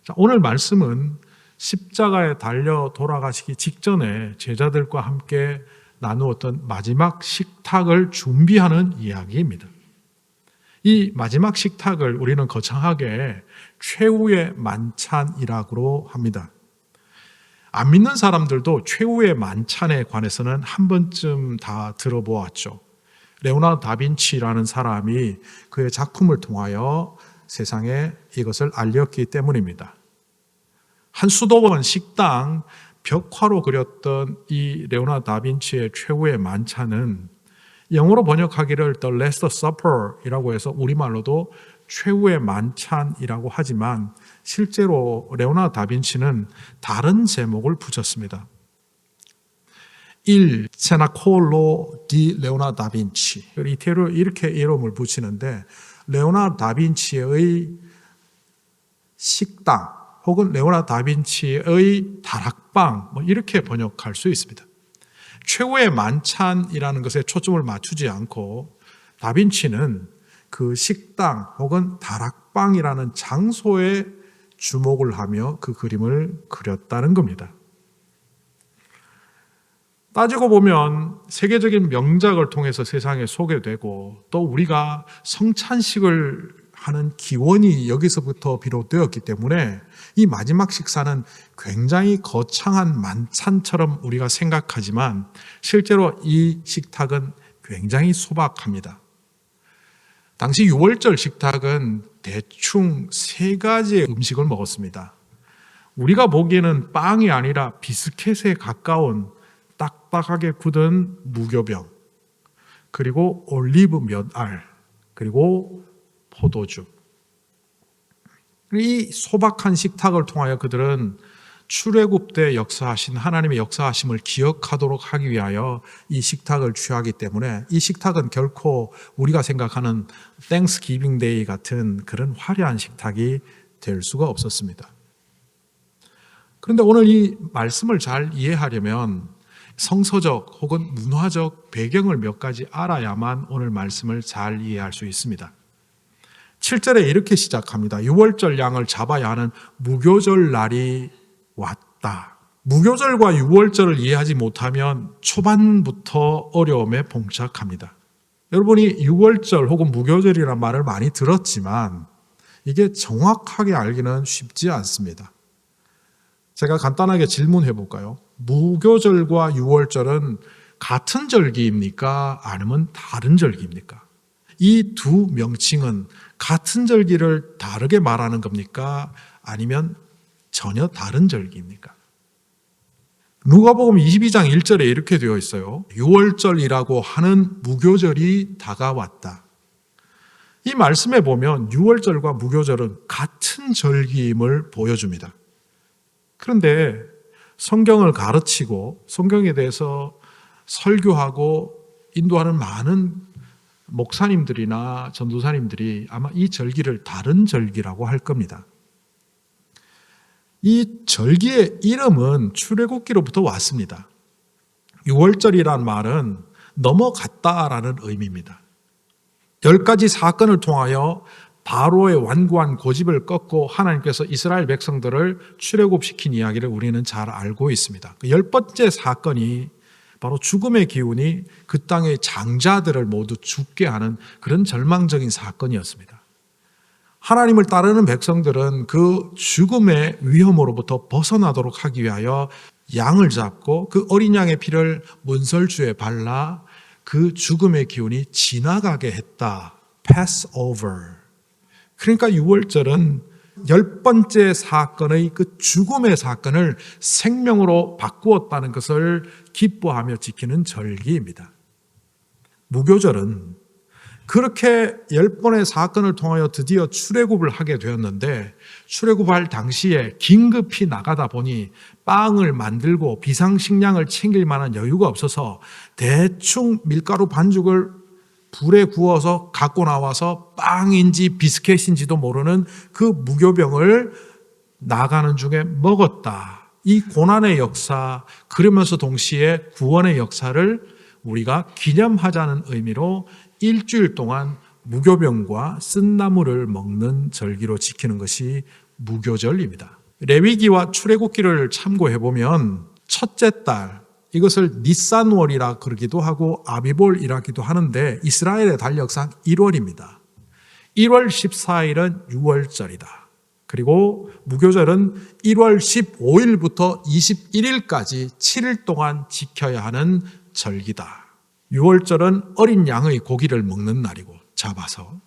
자, 오늘 말씀은 십자가에 달려 돌아가시기 직전에 제자들과 함께 나누었던 마지막 식탁을 준비하는 이야기입니다. 이 마지막 식탁을 우리는 거창하게 최후의 만찬이라고 합니다. 안 믿는 사람들도 최후의 만찬에 관해서는 한 번쯤 다 들어보았죠. 레오나르도 다빈치라는 사람이 그의 작품을 통하여 세상에 이것을 알렸기 때문입니다. 한 수도원 식당 벽화로 그렸던 이 레오나르도 다빈치의 최후의 만찬은 영어로 번역하기를 The Last Supper이라고 해서 우리말로도 최후의 만찬이라고 하지만 실제로 레오나르도 다빈치는 다른 제목을 붙였습니다. Il Cenacolo di Leonardo da Vinci. 이태로 이렇게 이름을 붙이는데 레오나르도 다빈치의 식당 혹은 레오나르도 다빈치의 다락방 이렇게 번역할 수 있습니다. 최후의 만찬이라는 것에 초점을 맞추지 않고 다빈치는 그 식당 혹은 다락방이라는 장소에 주목을 하며 그 그림을 그렸다는 겁니다. 따지고 보면 세계적인 명작을 통해서 세상에 소개되고 또 우리가 성찬식을 하는 기원이 여기서부터 비롯되었기 때문에 이 마지막 식사는 굉장히 거창한 만찬처럼 우리가 생각하지만 실제로 이 식탁은 굉장히 소박합니다. 당시 유월절 식탁은 대충 3가지의 음식을 먹었습니다. 우리가 보기에는 빵이 아니라 비스켓에 가까운 딱딱하게 굳은 무교병, 그리고 올리브 몇 알, 그리고 포도주. 이 소박한 식탁을 통하여 그들은 출애굽 때 역사하신 하나님의 역사하심을 기억하도록 하기 위하여 이 식탁을 취하기 때문에 이 식탁은 결코 우리가 생각하는 땡스기빙 데이 같은 그런 화려한 식탁이 될 수가 없었습니다. 그런데 오늘 이 말씀을 잘 이해하려면 성서적 혹은 문화적 배경을 몇 가지 알아야만 오늘 말씀을 잘 이해할 수 있습니다. 7절에 이렇게 시작합니다. 유월절 양을 잡아야 하는 무교절 날이 왔다. 무교절과 유월절을 이해하지 못하면 초반부터 어려움에 봉착합니다. 여러분이 유월절 혹은 무교절이라는 말을 많이 들었지만 이게 정확하게 알기는 쉽지 않습니다. 제가 간단하게 질문해 볼까요? 무교절과 유월절은 같은 절기입니까? 아니면 다른 절기입니까? 이 두 명칭은 같은 절기를 다르게 말하는 겁니까? 아니면 전혀 다른 절기입니까? 누가복음 22장 1절에 이렇게 되어 있어요. 유월절이라고 하는 무교절이 다가왔다. 이 말씀에 보면 유월절과 무교절은 같은 절기임을 보여줍니다. 그런데 성경을 가르치고 성경에 대해서 설교하고 인도하는 많은 목사님들이나 전도사님들이 아마 이 절기를 다른 절기라고 할 겁니다. 이 절기의 이름은 출애굽기로부터 왔습니다. 유월절이란 말은 넘어갔다라는 의미입니다. 10가지 사건을 통하여 바로의 완고한 고집을 꺾고 하나님께서 이스라엘 백성들을 출애굽시킨 이야기를 우리는 잘 알고 있습니다. 10번째 사건이 바로 죽음의 기운이 그 땅의 장자들을 모두 죽게 하는 그런 절망적인 사건이었습니다. 하나님을 따르는 백성들은 그 죽음의 위험으로부터 벗어나도록 하기 위하여 양을 잡고 그 어린 양의 피를 문설주에 발라 그 죽음의 기운이 지나가게 했다. Pass over. 그러니까 유월절은 10번째 사건의 그 죽음의 사건을 생명으로 바꾸었다는 것을 기뻐하며 지키는 절기입니다. 무교절은 그렇게 10번의 사건을 통하여 드디어 출애굽을 하게 되었는데 출애굽할 당시에 긴급히 나가다 보니 빵을 만들고 비상식량을 챙길 만한 여유가 없어서 대충 밀가루 반죽을 불에 구워서 갖고 나와서 빵인지 비스켓인지도 모르는 그 무교병을 나가는 중에 먹었다. 이 고난의 역사, 그러면서 동시에 구원의 역사를 우리가 기념하자는 의미로 일주일 동안 무교병과 쓴나물을 먹는 절기로 지키는 것이 무교절입니다. 레위기와 출애굽기를 참고해 보면 첫째 달, 이것을 니산월이라 그러기도 하고 아비볼이라기도 하는데 이스라엘의 달력상 1월입니다. 1월 14일은 유월절이다. 그리고 무교절은 1월 15일부터 21일까지 7일 동안 지켜야 하는 절기다. 유월절은 어린 양의 고기를 먹는 날이고 잡아서,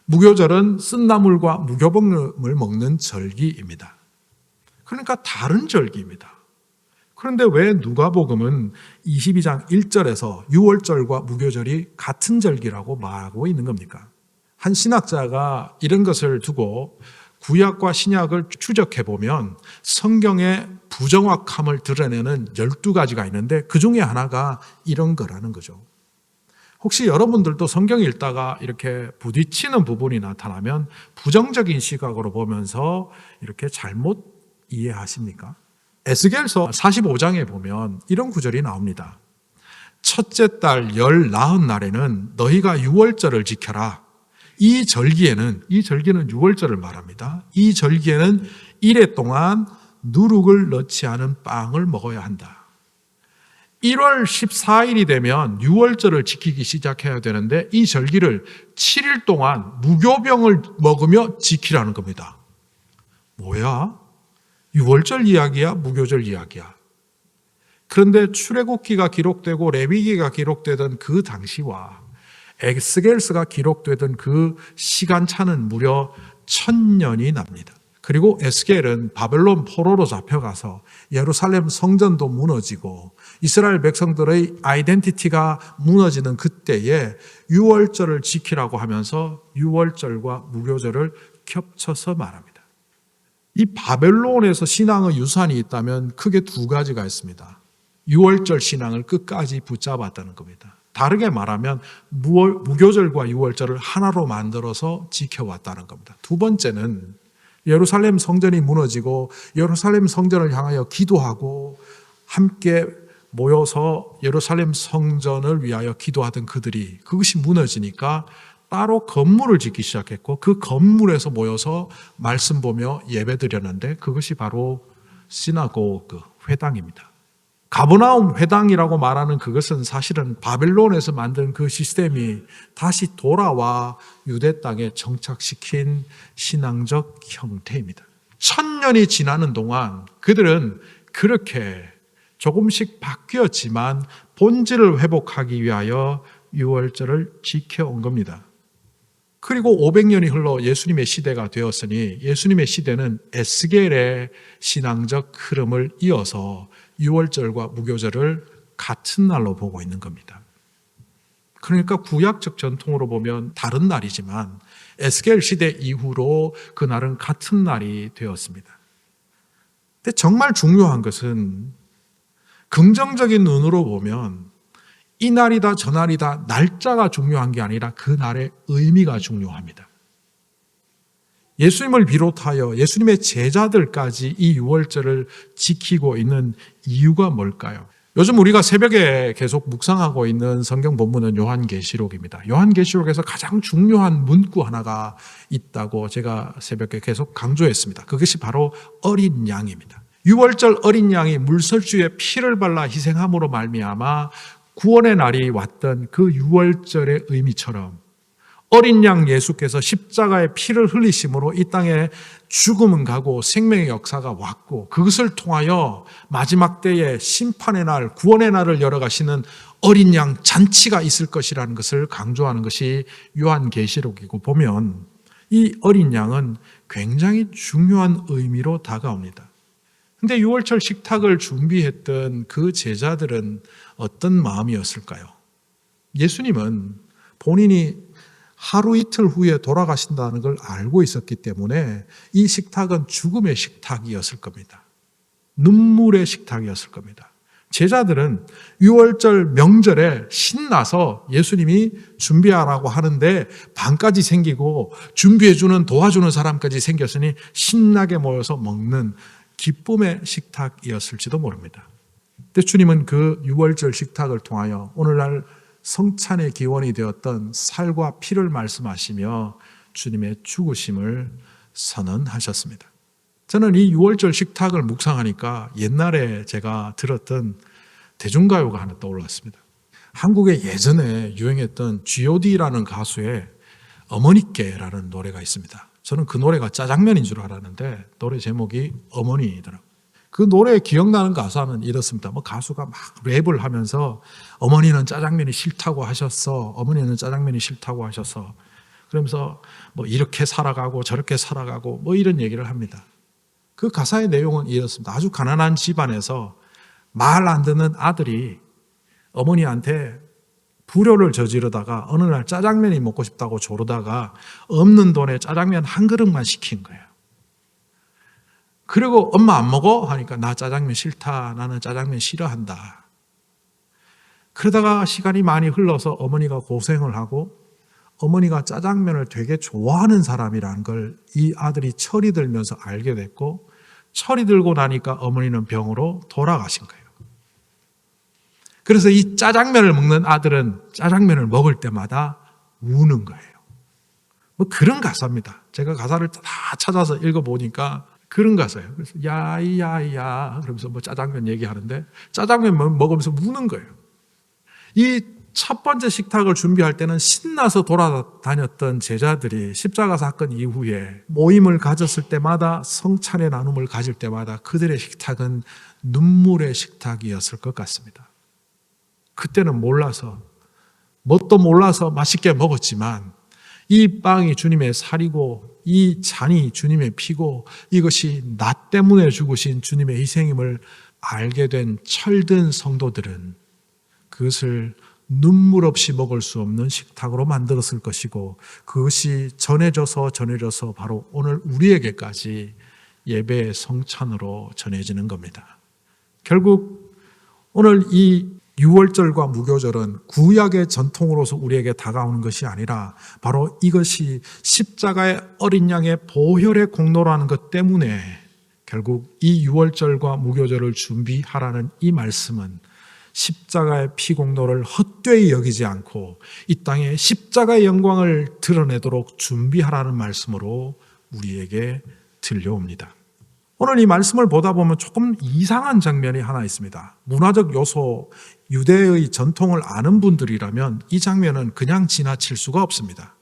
무교절은 쓴나물과 무교볶음을 먹는 절기입니다. 그러니까 다른 절기입니다. 그런데 왜 누가복음은 22장 1절에서 유월절과 무교절이 같은 절기라고 말하고 있는 겁니까? 한 신학자가 이런 것을 두고 구약과 신약을 추적해 보면 성경의 부정확함을 드러내는 12가지가 있는데 그 중에 하나가 이런 거라는 거죠. 혹시 여러분들도 성경 읽다가 이렇게 부딪히는 부분이 나타나면 부정적인 시각으로 보면서 이렇게 잘못 이해하십니까? 에스겔서 45장에 보면 이런 구절이 나옵니다. 첫째 달 열 나흔 날에는 너희가 유월절을 지켜라. 이 절기는 유월절을 말합니다. 이 절기에는 이래 동안 누룩을 넣지 않은 빵을 먹어야 한다. 1월 14일이 되면 유월절을 지키기 시작해야 되는데 이 절기를 7일 동안 무교병을 먹으며 지키라는 겁니다. 뭐야? 유월절 이야기야? 무교절 이야기야? 그런데 출애굽기가 기록되고 레위기가 기록되던 그 당시와 에스겔서가 기록되던 그 시간차는 무려 1000년이 납니다. 그리고 에스겔은 바벨론 포로로 잡혀가서 예루살렘 성전도 무너지고 이스라엘 백성들의 아이덴티티가 무너지는 그때에 유월절을 지키라고 하면서 유월절과 무교절을 겹쳐서 말합니다. 이 바벨론에서 신앙의 유산이 있다면 크게 두 가지가 있습니다. 유월절 신앙을 끝까지 붙잡았다는 겁니다. 다르게 말하면 무교절과 유월절을 하나로 만들어서 지켜왔다는 겁니다. 두 번째는 예루살렘 성전이 무너지고 예루살렘 성전을 향하여 기도하고 함께 모여서 예루살렘 성전을 위하여 기도하던 그들이 그것이 무너지니까 따로 건물을 짓기 시작했고 그 건물에서 모여서 말씀 보며 예배드렸는데 그것이 바로 시나고그 회당입니다. 가버나움 회당이라고 말하는 그것은 사실은 바벨론에서 만든 그 시스템이 다시 돌아와 유대 땅에 정착시킨 신앙적 형태입니다. 1000년이 지나는 동안 그들은 그렇게 조금씩 바뀌었지만 본질을 회복하기 위하여 유월절을 지켜온 겁니다. 그리고 500년이 흘러 예수님의 시대가 되었으니 예수님의 시대는 에스겔의 신앙적 흐름을 이어서 유월절과 무교절을 같은 날로 보고 있는 겁니다. 그러니까 구약적 전통으로 보면 다른 날이지만 에스겔 시대 이후로 그 날은 같은 날이 되었습니다. 근데 정말 중요한 것은 긍정적인 눈으로 보면 이 날이다 저 날이다 날짜가 중요한 게 아니라 그 날의 의미가 중요합니다. 예수님을 비롯하여 예수님의 제자들까지 이 유월절을 지키고 있는 이유가 뭘까요? 요즘 우리가 새벽에 계속 묵상하고 있는 성경 본문은 요한계시록입니다. 요한계시록에서 가장 중요한 문구 하나가 있다고 제가 새벽에 계속 강조했습니다. 그것이 바로 어린 양입니다. 유월절 어린 양이 물설주에 피를 발라 희생함으로 말미암아 구원의 날이 왔던 그 유월절의 의미처럼 어린 양 예수께서 십자가의 피를 흘리심으로 이 땅에 죽음은 가고 생명의 역사가 왔고 그것을 통하여 마지막 때에 심판의 날, 구원의 날을 열어가시는 어린 양 잔치가 있을 것이라는 것을 강조하는 것이 요한계시록이고 보면 이 어린 양은 굉장히 중요한 의미로 다가옵니다. 그런데 유월절 식탁을 준비했던 그 제자들은 어떤 마음이었을까요? 예수님은 본인이 하루 이틀 후에 돌아가신다는 걸 알고 있었기 때문에 이 식탁은 죽음의 식탁이었을 겁니다. 눈물의 식탁이었을 겁니다. 제자들은 유월절 명절에 신나서 예수님이 준비하라고 하는데 반까지 생기고 준비해주는 도와주는 사람까지 생겼으니 신나게 모여서 먹는 기쁨의 식탁이었을지도 모릅니다. 근데 주님은 그 유월절 식탁을 통하여 오늘날 성찬의 기원이 되었던 살과 피를 말씀하시며 주님의 죽으심을 선언하셨습니다. 저는 이 6월절 식탁을 묵상하니까 옛날에 제가 들었던 대중가요가 하나 떠올랐습니다. 한국에 예전에 유행했던 G.O.D라는 가수의 어머니께라는 노래가 있습니다. 저는 그 노래가 짜장면인 줄 알았는데 노래 제목이 어머니더라고요. 그 노래에 기억나는 가사는 이렇습니다. 가수가 막 랩을 하면서 어머니는 짜장면이 싫다고 하셨어. 어머니는 짜장면이 싫다고 하셨어. 그러면서 이렇게 살아가고 저렇게 살아가고 이런 얘기를 합니다. 그 가사의 내용은 이렇습니다. 아주 가난한 집안에서 말 안 듣는 아들이 어머니한테 불효를 저지르다가 어느 날 짜장면이 먹고 싶다고 조르다가 없는 돈에 짜장면 한 그릇만 시킨 거예요. 그리고 엄마 안 먹어? 하니까 나 짜장면 싫다. 나는 짜장면 싫어한다. 그러다가 시간이 많이 흘러서 어머니가 고생을 하고 어머니가 짜장면을 되게 좋아하는 사람이라는 걸 이 아들이 철이 들면서 알게 됐고 철이 들고 나니까 어머니는 병으로 돌아가신 거예요. 그래서 이 짜장면을 먹는 아들은 짜장면을 먹을 때마다 우는 거예요. 그런 가사입니다. 제가 가사를 다 찾아서 읽어보니까 그런 가사예요. 그래서 야이야이야 그러면서 짜장면 얘기하는데 짜장면 먹으면서 우는 거예요. 이 첫 번째 식탁을 준비할 때는 신나서 돌아다녔던 제자들이 십자가 사건 이후에 모임을 가졌을 때마다 성찬의 나눔을 가질 때마다 그들의 식탁은 눈물의 식탁이었을 것 같습니다. 그때는 몰라서 뭣도 몰라서 맛있게 먹었지만 이 빵이 주님의 살이고 이 잔이 주님의 피고 이것이 나 때문에 죽으신 주님의 희생임을 알게 된 철든 성도들은 그것을 눈물 없이 먹을 수 없는 식탁으로 만들었을 것이고 그것이 전해져서 바로 오늘 우리에게까지 예배의 성찬으로 전해지는 겁니다. 결국 오늘 이 6월절과 무교절은 구약의 전통으로서 우리에게 다가오는 것이 아니라 바로 이것이 십자가의 어린 양의 보혈의 공로라는 것 때문에 결국 이 6월절과 무교절을 준비하라는 이 말씀은 십자가의 피공로를 헛되이 여기지 않고 이 땅에 십자가의 영광을 드러내도록 준비하라는 말씀으로 우리에게 들려옵니다. 오늘 이 말씀을 보다 보면 조금 이상한 장면이 하나 있습니다. 문화적 요소, 유대의 전통을 아는 분들이라면 이 장면은 그냥 지나칠 수가 없습니다.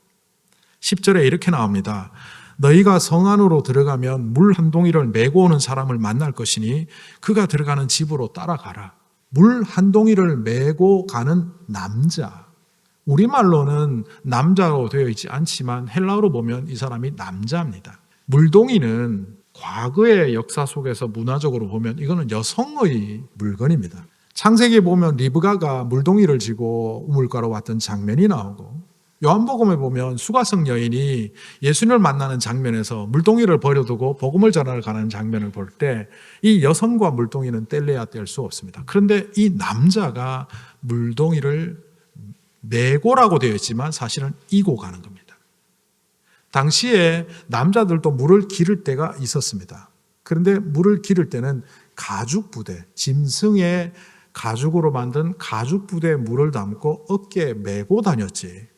10절에 이렇게 나옵니다. 너희가 성 안으로 들어가면 물 한 동이를 메고 오는 사람을 만날 것이니 그가 들어가는 집으로 따라가라. 물 한 동이를 메고 가는 남자. 우리말로는 남자로 되어 있지 않지만 헬라어로 보면 이 사람이 남자입니다. 물동이는 과거의 역사 속에서 문화적으로 보면 이거는 여성의 물건입니다. 창세기에 보면 리브가가 물동이를 지고 우물가로 왔던 장면이 나오고 요한복음에 보면 수가성 여인이 예수님을 만나는 장면에서 물동이를 버려두고 복음을 전하러 가는 장면을 볼 때 이 여성과 물동이는 뗄래야 뗄 수 없습니다. 그런데 이 남자가 물동이를 메고라고 되어 있지만 사실은 이고 가는 겁니다. 당시에 남자들도 물을 기를 때가 있었습니다. 그런데 물을 기를 때는 가죽부대, 짐승의 가죽으로 만든 가죽부대에 물을 담고 어깨에 메고 다녔지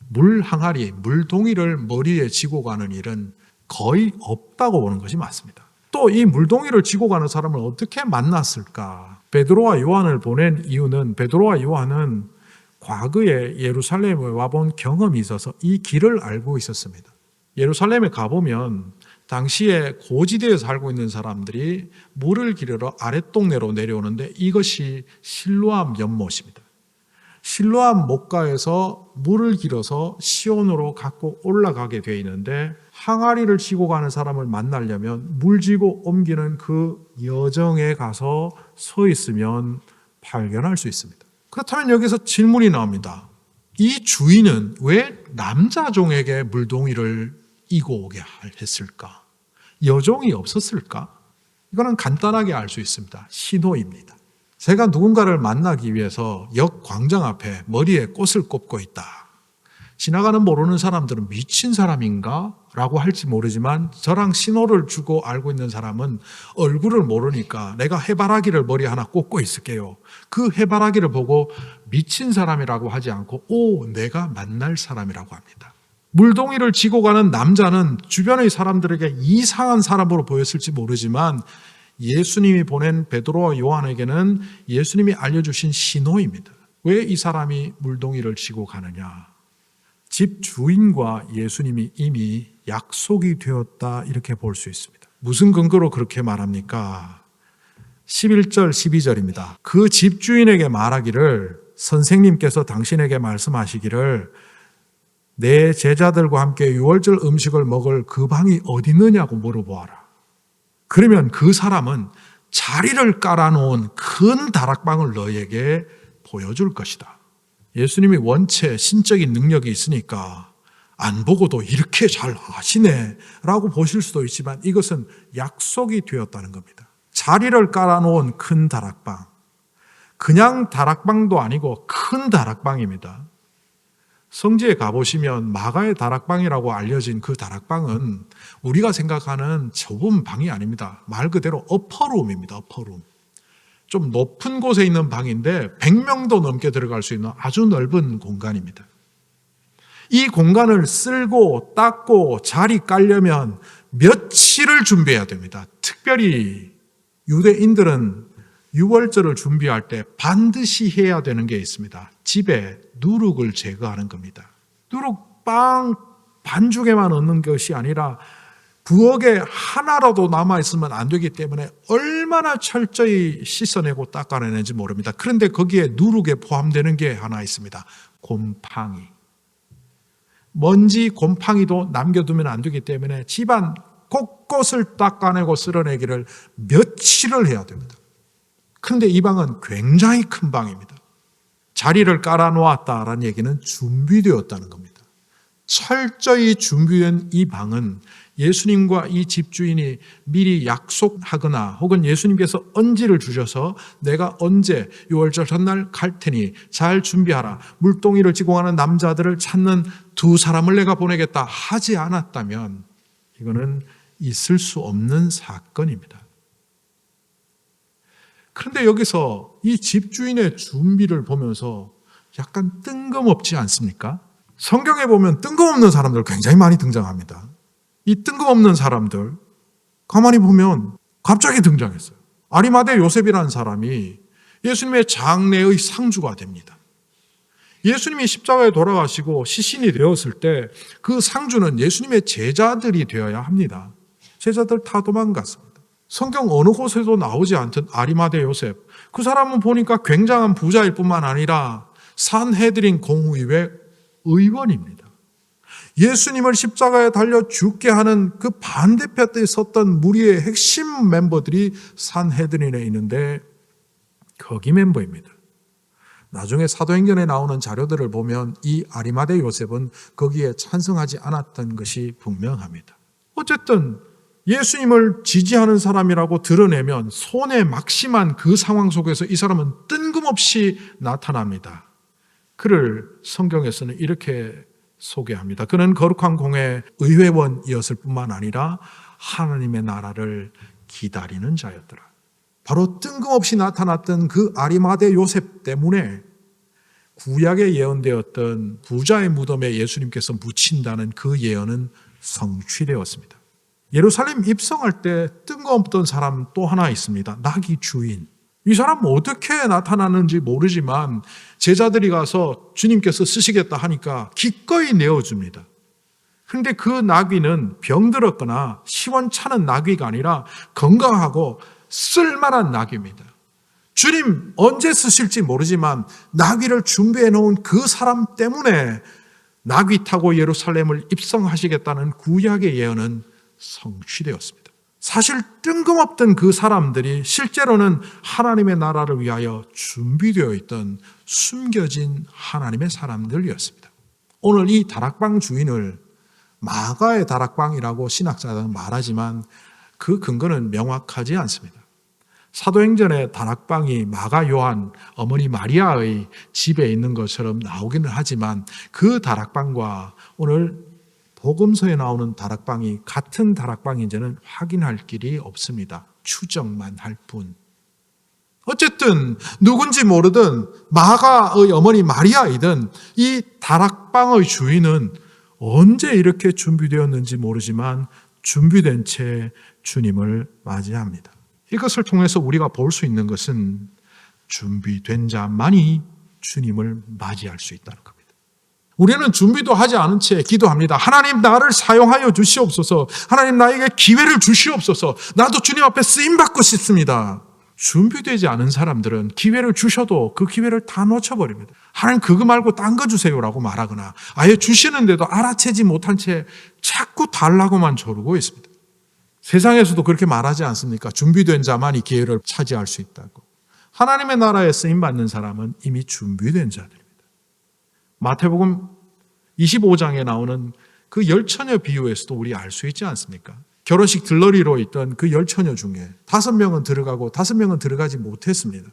물 항아리, 물동이를 머리에 지고 가는 일은 거의 없다고 보는 것이 맞습니다. 또 이 물동이를 지고 가는 사람을 어떻게 만났을까? 베드로와 요한을 보낸 이유는 베드로와 요한은 과거에 예루살렘에 와본 경험이 있어서 이 길을 알고 있었습니다. 예루살렘에 가보면 당시에 고지대에 살고 있는 사람들이 물을 기르러 아랫동네로 내려오는데 이것이 실로암 연못입니다. 실로암 목가에서 물을 길어서 시온으로 갖고 올라가게 되어 있는데 항아리를 지고 가는 사람을 만나려면 물 지고 옮기는 그 여정에 가서 서 있으면 발견할 수 있습니다. 그렇다면 여기서 질문이 나옵니다. 이 주인은 왜 남자종에게 물동이를 이고 오게 했을까? 여종이 없었을까? 이거는 간단하게 알 수 있습니다. 신호입니다. 제가 누군가를 만나기 위해서 역 광장 앞에 머리에 꽃을 꽂고 있다. 지나가는 모르는 사람들은 미친 사람인가? 라고 할지 모르지만 저랑 신호를 주고 알고 있는 사람은 얼굴을 모르니까 내가 해바라기를 머리에 하나 꽂고 있을게요. 그 해바라기를 보고 미친 사람이라고 하지 않고 내가 만날 사람이라고 합니다. 물동이를 지고 가는 남자는 주변의 사람들에게 이상한 사람으로 보였을지 모르지만 예수님이 보낸 베드로와 요한에게는 예수님이 알려주신 신호입니다. 왜 이 사람이 물동이를 지고 가느냐? 집 주인과 예수님이 이미 약속이 되었다, 이렇게 볼 수 있습니다. 무슨 근거로 그렇게 말합니까? 11절 12절입니다. 그 집주인에게 말하기를, 선생님께서 당신에게 말씀하시기를 내 제자들과 함께 유월절 음식을 먹을 그 방이 어디 있느냐고 물어보아라. 그러면 그 사람은 자리를 깔아놓은 큰 다락방을 너에게 보여줄 것이다. 예수님이 원체 신적인 능력이 있으니까 안 보고도 이렇게 잘 아시네 라고 보실 수도 있지만 이것은 약속이 되었다는 겁니다. 자리를 깔아놓은 큰 다락방, 그냥 다락방도 아니고 큰 다락방입니다. 성지에 가보시면 마가의 다락방이라고 알려진 그 다락방은 우리가 생각하는 좁은 방이 아닙니다. 말 그대로 어퍼룸입니다. 어퍼룸. 좀 높은 곳에 있는 방인데 100명도 넘게 들어갈 수 있는 아주 넓은 공간입니다. 이 공간을 쓸고 닦고 자리 깔려면 며칠을 준비해야 됩니다. 특별히 유대인들은 유월절을 준비할 때 반드시 해야 되는 게 있습니다. 집에 누룩을 제거하는 겁니다. 누룩 빵 반죽에만 넣는 것이 아니라 부엌에 하나라도 남아있으면 안 되기 때문에 얼마나 철저히 씻어내고 닦아내는지 모릅니다. 그런데 거기에 누룩에 포함되는 게 하나 있습니다. 곰팡이. 먼지 곰팡이도 남겨두면 안 되기 때문에 집안 곳곳을 닦아내고 쓸어내기를 며칠을 해야 됩니다. 그런데 이 방은 굉장히 큰 방입니다. 자리를 깔아놓았다라는 얘기는 준비되었다는 겁니다. 철저히 준비된 이 방은 예수님과 이 집주인이 미리 약속하거나 혹은 예수님께서 언지를 주셔서 내가 언제 유월절 전날 갈 테니 잘 준비하라, 물동이를 지고 가는 남자들을 찾는 두 사람을 내가 보내겠다 하지 않았다면 이거는 있을 수 없는 사건입니다. 그런데 여기서 이 집주인의 준비를 보면서 약간 뜬금없지 않습니까? 성경에 보면 뜬금없는 사람들 굉장히 많이 등장합니다. 이 뜬금없는 사람들 가만히 보면 갑자기 등장했어요. 아리마대 요셉이라는 사람이 예수님의 장례의 상주가 됩니다. 예수님이 십자가에 돌아가시고 시신이 되었을 때 그 상주는 예수님의 제자들이 되어야 합니다. 제자들 다 도망갔습니다. 성경 어느 곳에도 나오지 않던 아리마대 요셉, 그 사람은 보니까 굉장한 부자일 뿐만 아니라 산헤드린 공의회 의원입니다. 예수님을 십자가에 달려 죽게 하는 그 반대편에 섰던 무리의 핵심 멤버들이 산헤드린에 있는데 거기 멤버입니다. 나중에 사도행전에 나오는 자료들을 보면 이 아리마대 요셉은 거기에 찬성하지 않았던 것이 분명합니다. 어쨌든 예수님을 지지하는 사람이라고 드러내면 손에 막심한 그 상황 속에서 이 사람은 뜬금없이 나타납니다. 그를 성경에서는 이렇게 소개합니다. 그는 거룩한 공의 의회원이었을 뿐만 아니라 하나님의 나라를 기다리는 자였더라. 바로 뜬금없이 나타났던 그 아리마대 요셉 때문에 구약에 예언되었던 부자의 무덤에 예수님께서 묻힌다는 그 예언은 성취되었습니다. 예루살렘 입성할 때 뜬금없던 사람 또 하나 있습니다. 나귀 주인. 이 사람은 어떻게 나타나는지 모르지만 제자들이 가서 주님께서 쓰시겠다 하니까 기꺼이 내어줍니다. 그런데 그 나귀는 병들었거나 시원찮은 나귀가 아니라 건강하고 쓸만한 나귀입니다. 주님 언제 쓰실지 모르지만 나귀를 준비해 놓은 그 사람 때문에 나귀 타고 예루살렘을 입성하시겠다는 구약의 예언은 성취되었습니다. 사실 뜬금없던 그 사람들이 실제로는 하나님의 나라를 위하여 준비되어 있던 숨겨진 하나님의 사람들이었습니다. 오늘 이 다락방 주인을 마가의 다락방이라고 신학자들은 말하지만 그 근거는 명확하지 않습니다. 사도행전의 다락방이 마가 요한 어머니 마리아의 집에 있는 것처럼 나오기는 하지만 그 다락방과 오늘 복음서에 나오는 다락방이 같은 다락방인지는 확인할 길이 없습니다. 추정만 할 뿐. 어쨌든 누군지 모르든 마가의 어머니 마리아이든 이 다락방의 주인은 언제 이렇게 준비되었는지 모르지만 준비된 채 주님을 맞이합니다. 이것을 통해서 우리가 볼 수 있는 것은 준비된 자만이 주님을 맞이할 수 있다는 겁니다. 우리는 준비도 하지 않은 채 기도합니다. 하나님 나를 사용하여 주시옵소서. 하나님 나에게 기회를 주시옵소서. 나도 주님 앞에 쓰임받고 싶습니다. 준비되지 않은 사람들은 기회를 주셔도 그 기회를 다 놓쳐버립니다. 하나님 그거 말고 딴 거 주세요라고 말하거나 아예 주시는데도 알아채지 못한 채 자꾸 달라고만 조르고 있습니다. 세상에서도 그렇게 말하지 않습니까? 준비된 자만이 기회를 차지할 수 있다고. 하나님의 나라에 쓰임받는 사람은 이미 준비된 자들입니다. 마태복음 25장에 나오는 그 열처녀 비유에서도 우리 알 수 있지 않습니까? 결혼식 들러리로 있던 그 열처녀 중에 5명은 들어가고 5명은 들어가지 못했습니다.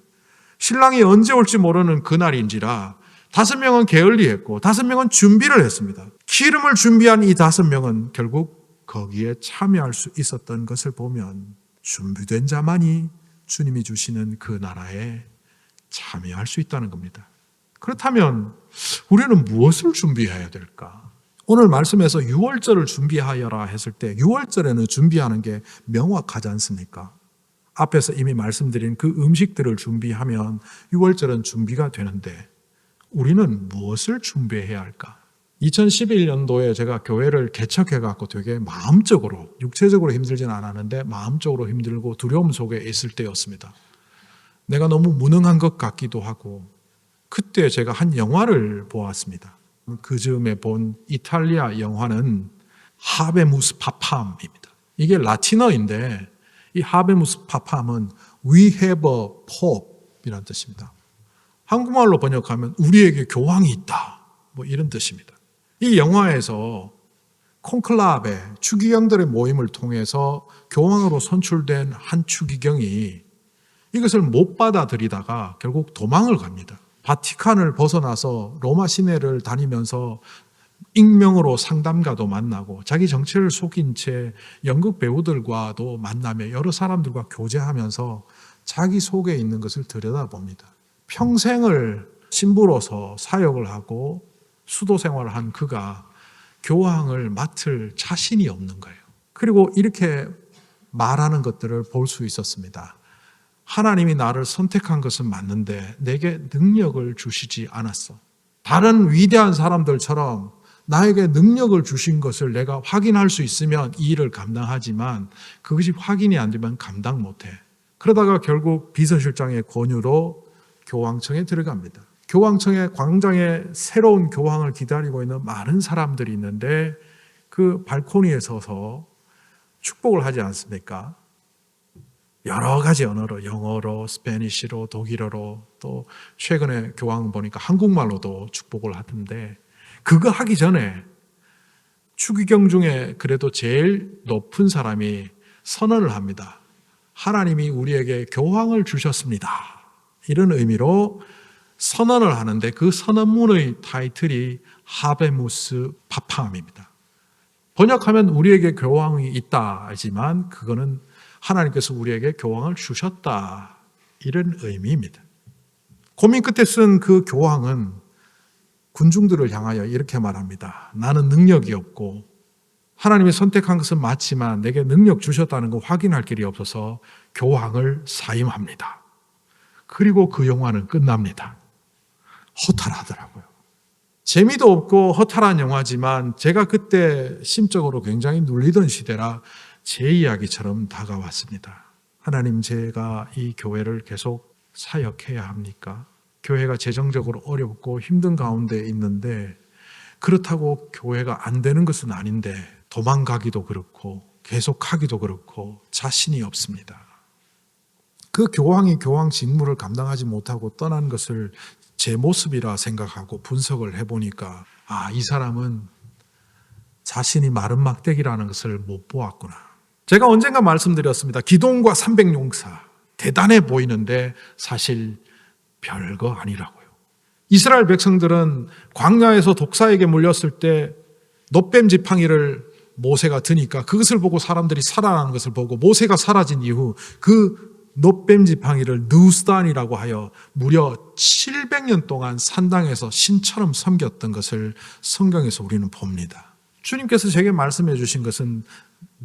신랑이 언제 올지 모르는 그날인지라 5명은 게을리했고 5명은 준비를 했습니다. 기름을 준비한 이 5명은 결국 거기에 참여할 수 있었던 것을 보면 준비된 자만이 주님이 주시는 그 나라에 참여할 수 있다는 겁니다. 그렇다면 우리는 무엇을 준비해야 될까? 오늘 말씀에서 유월절을 준비하여라 했을 때 유월절에는 준비하는 게 명확하지 않습니까? 앞에서 이미 말씀드린 그 음식들을 준비하면 유월절은 준비가 되는데 우리는 무엇을 준비해야 할까? 2011년도에 제가 교회를 개척해갖고 되게 마음적으로, 육체적으로 힘들지는 않았는데 마음적으로 힘들고 두려움 속에 있을 때였습니다. 내가 너무 무능한 것 같기도 하고 그때 제가 한 영화를 보았습니다. 그 즈음에 본 이탈리아 영화는 하베무스 파팜입니다. 이게 라틴어인데 이 하베무스 파팜은 We have a pope이라는 뜻입니다. 한국말로 번역하면 우리에게 교황이 있다 뭐 이런 뜻입니다. 이 영화에서 콘클라베 추기경들의 모임을 통해서 교황으로 선출된 한 추기경이 이것을 못 받아들이다가 결국 도망을 갑니다. 바티칸을 벗어나서 로마 시내를 다니면서 익명으로 상담가도 만나고 자기 정체를 속인 채 연극 배우들과도 만나며 여러 사람들과 교제하면서 자기 속에 있는 것을 들여다봅니다. 평생을 신부로서 사역을 하고 수도 생활을 한 그가 교황을 맡을 자신이 없는 거예요. 그리고 이렇게 말하는 것들을 볼 수 있었습니다. 하나님이 나를 선택한 것은 맞는데 내게 능력을 주시지 않았어. 다른 위대한 사람들처럼 나에게 능력을 주신 것을 내가 확인할 수 있으면 이 일을 감당하지만 그것이 확인이 안 되면 감당 못해. 그러다가 결국 비서실장의 권유로 교황청에 들어갑니다. 교황청의 광장에 새로운 교황을 기다리고 있는 많은 사람들이 있는데 그 발코니에 서서 축복을 하지 않습니까? 여러 가지 언어로, 영어로, 스페니쉬로, 독일어로, 또 최근에 교황 보니까 한국말로도 축복을 하던데 그거 하기 전에 추기경 중에 그래도 제일 높은 사람이 선언을 합니다. 하나님이 우리에게 교황을 주셨습니다. 이런 의미로 선언을 하는데 그 선언문의 타이틀이 하베무스 파팜입니다. 번역하면 우리에게 교황이 있다 하지만 그거는 하나님께서 우리에게 교황을 주셨다 이런 의미입니다. 고민 끝에 쓴 그 교황은 군중들을 향하여 이렇게 말합니다. 나는 능력이 없고 하나님이 선택한 것은 맞지만 내게 능력 주셨다는 거 확인할 길이 없어서 교황을 사임합니다. 그리고 그 영화는 끝납니다. 허탈하더라고요. 재미도 없고 허탈한 영화지만 제가 그때 심적으로 굉장히 눌리던 시대라 제 이야기처럼 다가왔습니다. 하나님, 제가 이 교회를 계속 사역해야 합니까? 교회가 재정적으로 어렵고 힘든 가운데 있는데 그렇다고 교회가 안 되는 것은 아닌데 도망가기도 그렇고 계속하기도 그렇고 자신이 없습니다. 그 교황이 교황 직무를 감당하지 못하고 떠난 것을 제 모습이라 생각하고 분석을 해보니까 이 사람은 자신이 마른 막대기라는 것을 못 보았구나. 제가 언젠가 말씀드렸습니다. 기동과 300용사 대단해 보이는데 사실 별거 아니라고요. 이스라엘 백성들은 광야에서 독사에게 물렸을 때 놋뱀 지팡이를 모세가 드니까 그것을 보고 사람들이 살아나는 것을 보고 모세가 사라진 이후 그 놋뱀 지팡이를 누스단이라고 하여 무려 700년 동안 산당에서 신처럼 섬겼던 것을 성경에서 우리는 봅니다. 주님께서 제게 말씀해 주신 것은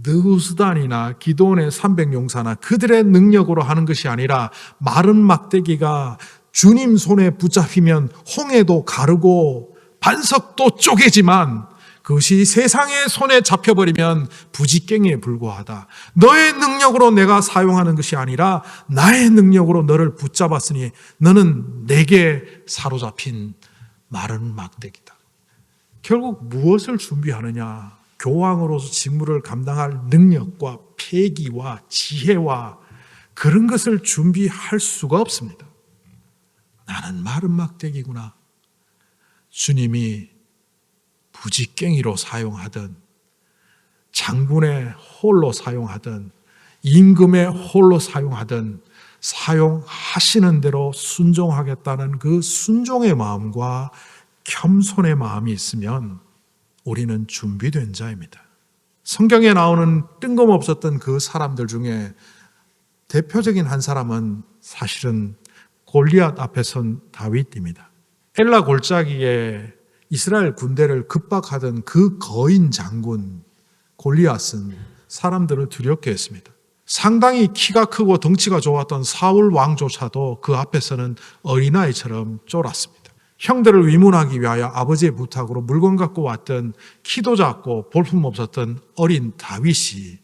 느후스단이나 기드온의 300용사나 그들의 능력으로 하는 것이 아니라 마른 막대기가 주님 손에 붙잡히면 홍해도 가르고 반석도 쪼개지만 그것이 세상의 손에 잡혀버리면 부지깽이에 불과하다. 너의 능력으로 내가 사용하는 것이 아니라 나의 능력으로 너를 붙잡았으니 너는 내게 사로잡힌 마른 막대기다. 결국 무엇을 준비하느냐? 교황으로서 직무를 감당할 능력과 패기와 지혜와 그런 것을 준비할 수가 없습니다. 나는 마른 막대기구나. 주님이 부지깽이로 사용하든 장군의 홀로 사용하든 임금의 홀로 사용하든 사용하시는 대로 순종하겠다는 그 순종의 마음과 겸손의 마음이 있으면 우리는 준비된 자입니다. 성경에 나오는 뜬금없었던 그 사람들 중에 대표적인 한 사람은 사실은 골리앗 앞에 선 다윗입니다. 엘라 골짜기에 이스라엘 군대를 급박하던 그 거인 장군 골리앗은 사람들을 두렵게 했습니다. 상당히 키가 크고 덩치가 좋았던 사울 왕조차도 그 앞에서는 어린아이처럼 쫄았습니다. 형들을 위문하기 위하여 아버지의 부탁으로 물건 갖고 왔던 키도 작고 볼품없었던 어린 다윗이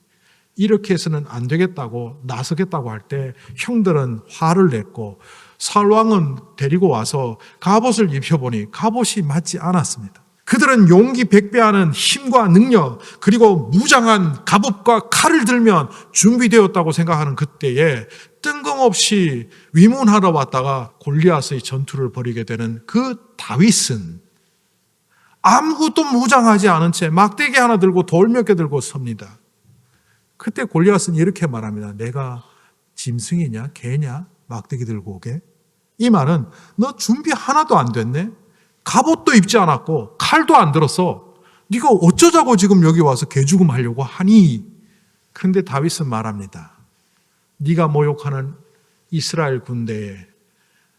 이렇게 해서는 안 되겠다고 나서겠다고 할 때 형들은 화를 냈고 사울 왕은 데리고 와서 갑옷을 입혀보니 갑옷이 맞지 않았습니다. 그들은 용기 백배하는 힘과 능력 그리고 무장한 갑옷과 칼을 들면 준비되었다고 생각하는 그때에 뜬금없이 위문하러 왔다가 골리앗의 전투를 벌이게 되는 그 다윗은 아무것도 무장하지 않은 채 막대기 하나 들고 돌 몇 개 들고 섭니다. 그때 골리앗은 이렇게 말합니다. 내가 짐승이냐 개냐 막대기 들고 오게? 이 말은 너 준비 하나도 안 됐네? 갑옷도 입지 않았고 칼도 안 들었어. 네가 어쩌자고 지금 여기 와서 개죽음 하려고 하니? 그런데 다윗은 말합니다. 네가 모욕하는 이스라엘 군대의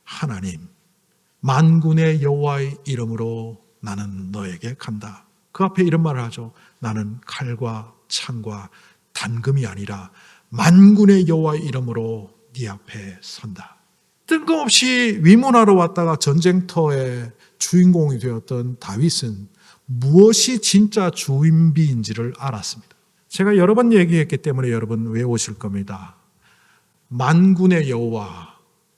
하나님 만군의 여호와의 이름으로 나는 너에게 간다. 그 앞에 이런 말을 하죠. 나는 칼과 창과 단금이 아니라 만군의 여호와의 이름으로 네 앞에 선다. 뜬금없이 위문하러 왔다가 전쟁터의 주인공이 되었던 다윗은 무엇이 진짜 주인비인지를 알았습니다. 제가 여러 번 얘기했기 때문에 여러분 외우실 겁니다. 만군의 여호와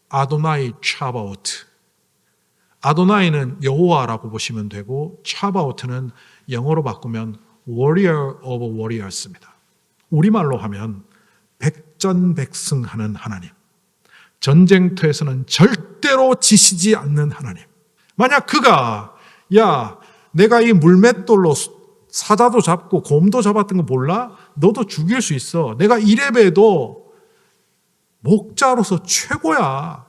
아도나이 차바오트. 아도나이는 여호와라고 보시면 되고 차바오트는 영어로 바꾸면 warrior of warriors입니다. 우리말로 하면 백전백승하는 하나님. 전쟁터에서는 절대로 지시지 않는 하나님. 만약 그가 야 내가 이 물맷돌로 사자도 잡고 곰도 잡았던 거 몰라? 너도 죽일 수 있어. 내가 이래봬도 목자로서 최고야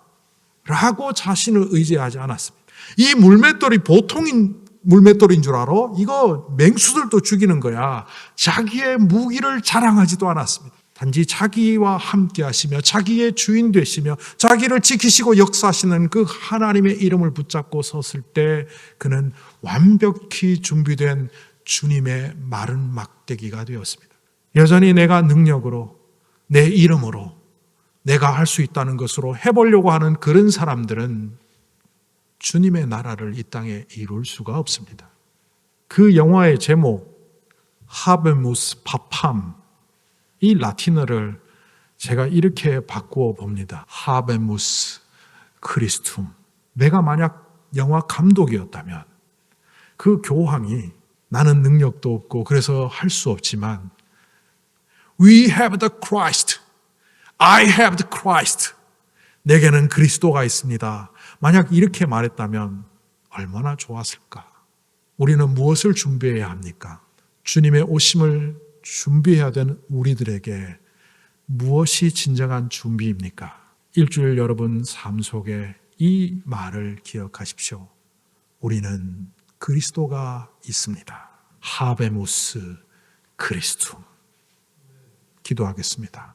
라고 자신을 의지하지 않았습니다. 이 물맷돌이 보통인 물맷돌인 줄 알아? 이거 맹수들도 죽이는 거야. 자기의 무기를 자랑하지도 않았습니다. 단지 자기와 함께 하시며 자기의 주인 되시며 자기를 지키시고 역사하시는 그 하나님의 이름을 붙잡고 섰을 때 그는 완벽히 준비된 주님의 마른 막대기가 되었습니다. 여전히 내가 능력으로 내 이름으로 내가 할 수 있다는 것으로 해보려고 하는 그런 사람들은 주님의 나라를 이 땅에 이룰 수가 없습니다. 그 영화의 제목 하베무스 파팜 이 라틴어를 제가 이렇게 바꾸어 봅니다. 하베무스 크리스툼. 내가 만약 영화 감독이었다면 그 교황이 나는 능력도 없고 그래서 할 수 없지만 We have the Christ. I have the Christ. 내게는 그리스도가 있습니다. 만약 이렇게 말했다면 얼마나 좋았을까? 우리는 무엇을 준비해야 합니까? 주님의 오심을 준비해야 되는 우리들에게 무엇이 진정한 준비입니까? 일주일 여러분 삶 속에 이 말을 기억하십시오. 우리는 그리스도가 있습니다. 하베무스 크리스툼. 기도하겠습니다.